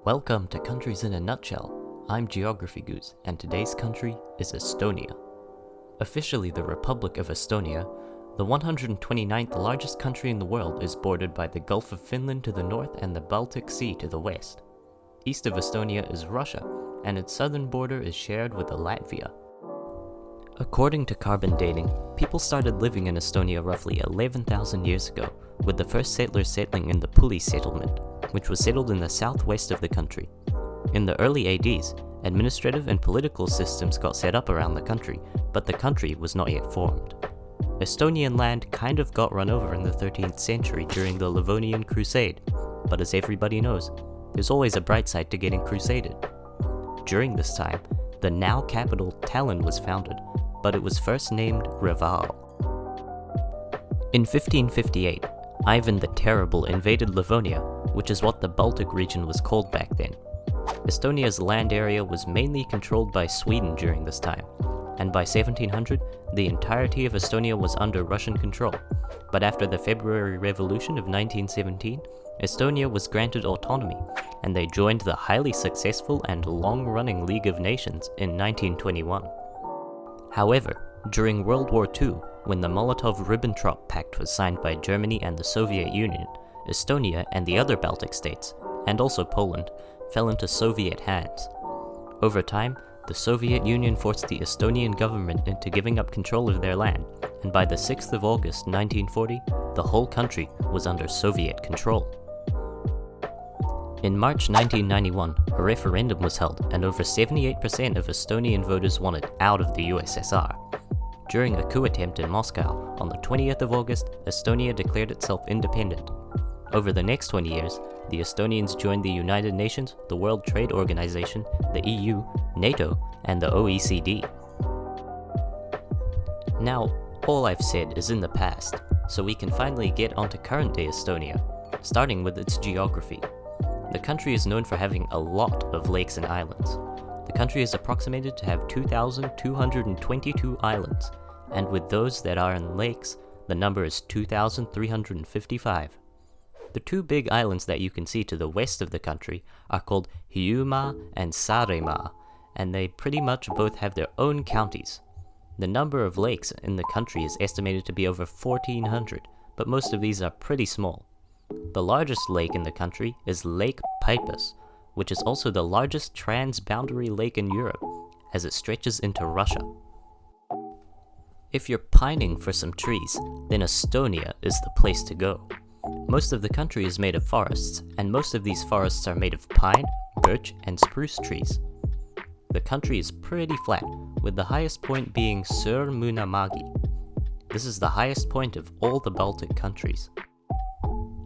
Welcome to Countries in a Nutshell. I'm geographygoose, and today's country is Estonia. Officially the Republic of Estonia, the 129th largest country in the world is bordered by the Gulf of Finland to the north and the Baltic Sea to the west. East of Estonia is Russia, and its southern border is shared with Latvia. According to carbon dating, people started living in Estonia roughly 11,000 years ago, with the first settlers settling in the Puli settlement, which was settled in the southwest of the country. In the early ADs, administrative and political systems got set up around the country, but the country was not yet formed. Estonian land kind of got run over in the 13th century during the Livonian Crusade, but as everybody knows, there's always a bright side to getting crusaded. During this time, the now capital Tallinn was founded, but it was first named Reval. In 1558, Ivan the Terrible invaded Livonia, which is what the Baltic region was called back then. Estonia's land area was mainly controlled by Sweden during this time, and by 1700, the entirety of Estonia was under Russian control. But after the February Revolution of 1917, Estonia was granted autonomy, and they joined the highly successful and long-running League of Nations in 1921. However, during World War II, when the Molotov-Ribbentrop Pact was signed by Germany and the Soviet Union, Estonia and the other Baltic states, and also Poland, fell into Soviet hands. Over time, the Soviet Union forced the Estonian government into giving up control of their land, and by the 6th of August 1940, the whole country was under Soviet control. In March 1991, a referendum was held, and over 78% of Estonian voters wanted out of the USSR. During a coup attempt in Moscow, on the 20th of August, Estonia declared itself independent. Over the next 20 years, the Estonians joined the United Nations, the World Trade Organization, the EU, NATO, and the OECD. Now, all I've said is in the past, so we can finally get onto current-day Estonia, starting with its geography. The country is known for having a lot of lakes and islands. The country is approximated to have 2,222 islands, and with those that are in lakes, the number is 2,355. The two big islands that you can see to the west of the country are called Hiiumaa and Saaremaa, and they pretty much both have their own counties. The number of lakes in the country is estimated to be over 1,400, but most of these are pretty small. The largest lake in the country is Lake Peipus, which is also the largest trans-boundary lake in Europe, as it stretches into Russia. If you're pining for some trees, then Estonia is the place to go. Most of the country is made of forests, and most of these forests are made of pine, birch, and spruce trees. The country is pretty flat, with the highest point being Suurmunamägi. This is the highest point of all the Baltic countries.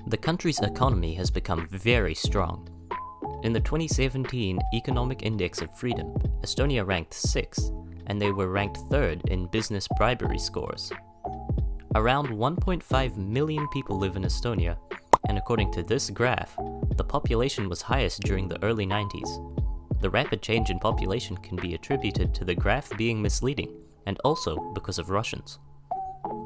The country's economy has become very strong. In the 2017 Economic Index of Freedom, Estonia ranked 6th, and they were ranked 3rd in business bribery scores. Around 1.5 million people live in Estonia, and according to this graph, the population was highest during the early 90s. The rapid change in population can be attributed to the graph being misleading, and also because of Russians.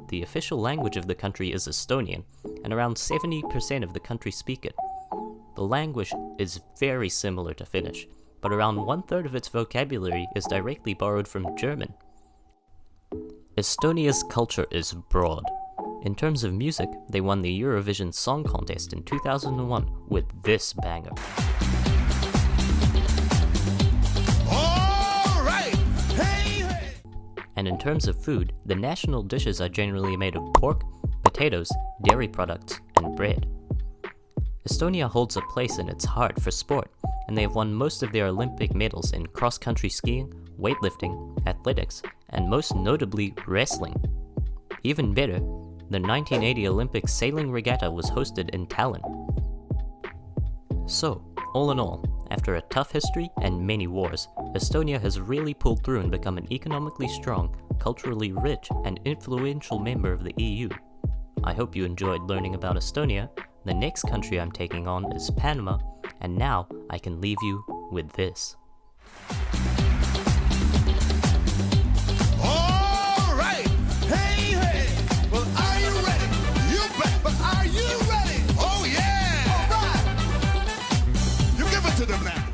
The official language of the country is Estonian, and around 70% of the country speak it. The language is very similar to Finnish, but around 1/3 of its vocabulary is directly borrowed from German. Estonia's culture is broad. In terms of music, they won the Eurovision Song Contest in 2001 with this banger. All right. Hey, hey. And in terms of food, the national dishes are generally made of pork, potatoes, dairy products, and bread. Estonia holds a place in its heart for sport, and they have won most of their Olympic medals in cross-country skiing, weightlifting, athletics, and most notably wrestling. Even better, the 1980 Olympic sailing regatta was hosted in Tallinn. So, all in all, after a tough history and many wars, Estonia has really pulled through and become an economically strong, culturally rich, and influential member of the EU. I hope you enjoyed learning about Estonia. The next country I'm taking on is Panama, and now I can leave you with this. All right, hey, hey, well, are you ready? You bet, but are you ready? Oh, yeah! All right! You give it to to them now.